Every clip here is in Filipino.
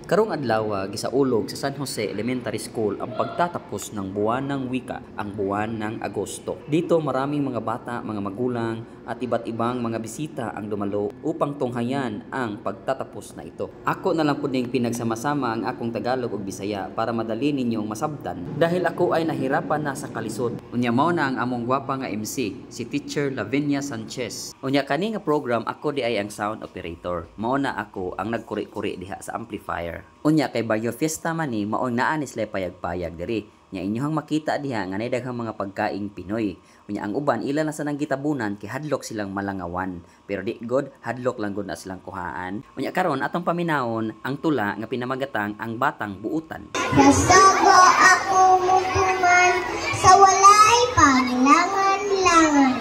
Karong adlaw gisaulog sa San Jose Elementary School ang pagtatapos ng buwan ng wika, ang buwan ng Agosto. Dito maraming mga bata, mga magulang at iba't ibang mga bisita ang dumalo upang tunghayan ang pagtatapos na ito. Ako na lang po ding pinagsama-sama ang akong Tagalog ug Bisaya para madali ninyong masabtan dahil ako ay nahirapan na sa kalisod. Unya mao na ang among gwapa nga MC, si Teacher Lavinia Sanchez. Unya kani nga program ako di ay ang sound operator. Mao na ako ang nagkuri-kuri diha sa amplifier. Unya kay Barrio Fiesta man ni maong naa ni sila payag-payag diri. Nya inyohang makita diha nga nay daghang mga pagkaing Pinoy. Unya ang uban ila na sa nang gitabunan kay hadlok silang malangawan. Pero di god hadlok lang gud na silang kuhaan. Unya karon atong paminawon ang tula nga pinamagatang ang batang buutan. Nasogo ako mutuman sa walay paglangan-langan.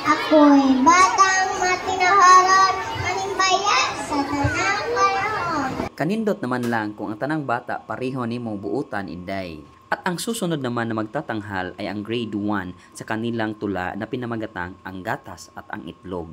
Ako'y batang matinaharan manimbayan sa tanang panahon. Kanindot naman lang kung ang tanang bata pareho nimo buutan inday. At ang susunod naman na magtatanghal ay ang grade 1 sa kanilang tula na pinamagatang ang gatas at ang itlog.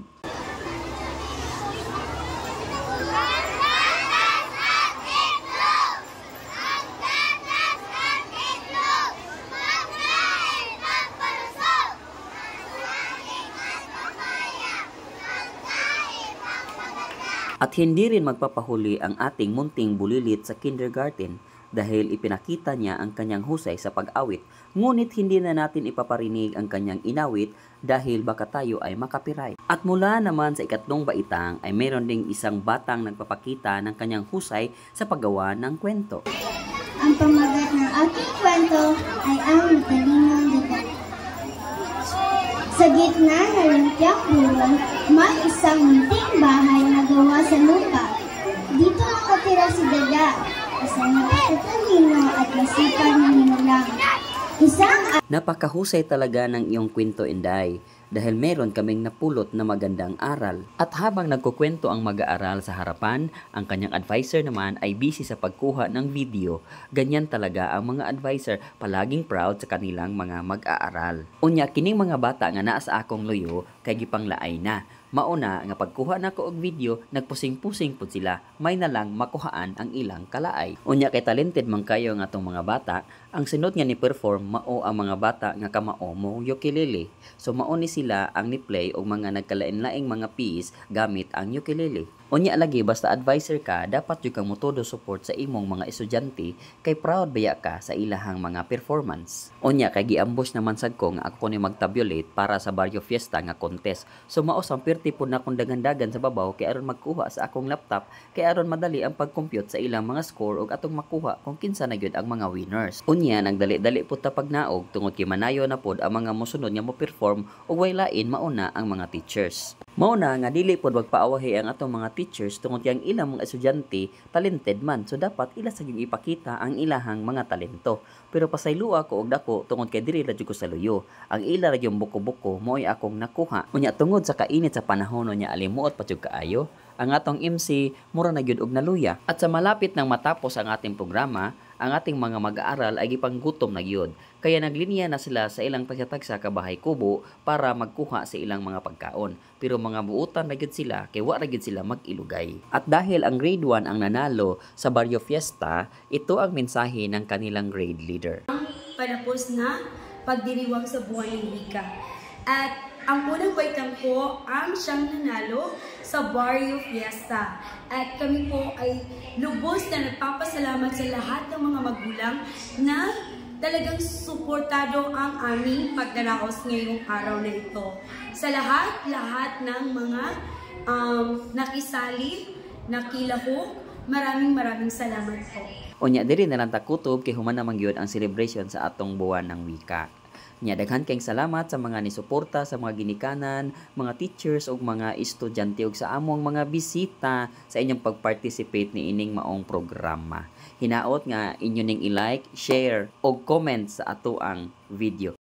At hindi rin magpapahuli ang ating munting bulilit sa kindergarten dahil ipinakita niya ang kanyang husay sa pag-awit. Ngunit hindi na natin ipaparinig ang kanyang inawit dahil baka tayo ay makapiray. At mula naman sa ikatlong baitang ay mayroon ding isang batang nagpapakita ng kanyang husay sa paggawa ng kwento. Ang pamagat ng aking kwento ay ang matalinong dagat. Sa gitna ng lumpiang bulong, may isang munting bahay na gawa sa lupa. Dito nakatira si Dada, isang napakatalino at masipag na ninulang. Napakahusay talaga ng iyong kwento, Inday, dahil meron kaming napulot na magandang aral. At habang nagkukwento ang mag-aaral sa harapan, ang kanyang advisor naman ay busy sa pagkuha ng video. Ganyan talaga ang mga advisor, palaging proud sa kanilang mga mag-aaral. Unya, kining mga bata nga naa sa akong loyo, kay gipanglaay na. Mauna nga pagkuha nako og video, nagpusing-pusing pud sila, may na lang makuhaan ang ilang kalaay. Unya kay talented man kayo nga atong mga bata, ang sunod nga ni perform mao ang mga bata nga kamao mo ukulele. So mao ni sila ang ni play og mga nagkalain-laing mga piece gamit ang ukulele. Unya lagi basta advisor ka, dapat jud kang motodo support sa imong mga estudyante kay proud baya ka sa ilahang mga performance. Unya kay giambos naman sad ko nga ako ni magtabulate para sa Barrio Fiesta nga contest. So mao sang perti pud na akong dagan-dagan sa babaw kay aron magkuha sa akong laptop kay aron madali ang pag-compute sa ilang mga score ug atong makuha kung kinsa na gyud ang mga winners. Unya nagdali-dali pud ta pagnaog tungod kay manayo na pud ang mga mosunod nga mo perform ug way lain mauna ang mga teachers. Mao na nga dili pod magpaawahi ang atong mga teachers tungod kay ang ilang mga estudyante talented man, so dapat ila sa gyud ipakita ang ilahang mga talento. Pero pasaylua ko og dako tungod kay diri ra jud ko sa luyo. Ang ila ra yung buko-buko mo'y akong nakuha. Unya tungod sa kainit sa panahon nya alimuot pa jud kaayo, ang atong MC mura na gyud og naluya. At sa malapit nang matapos ang ating programa, ang ating mga mag-aaral ay gipanggutom na gyud. Kaya naglinya na sila sa ilang tagsa-tagsa ka bahay kubo para magkuha sa ilang mga pagkaon. Pero mga buutan na gyud sila kay wa ra gyud sila mag-ilugay. At dahil ang grade 1 ang nanalo sa Barrio Fiesta, ito ang mensahe ng kanilang grade leader. Panapos na pagdiriwang sa buwan ng wika. At ang unang baitang ko ang siyang nanalo sa Barrio Fiesta. At kami po ay lubos na nagpapasalamat sa lahat ng mga magulang na talagang suportado ang aming pagdaraos ngayong araw na ito. Sa lahat ng mga nakisali, nakilahok, maraming salamat po. Unya diri na lang takutob kay human namang gyud ang celebration sa atong buwan ng wika. Nya daghan kayong salamat sa mga nisuporta sa mga ginikanan, mga teachers ug mga estudyante ug sa among mga bisita sa inyong pag-participate ni ining maong programa. Hinaot nga inyo ning i-like, share ug comment sa ato ang video.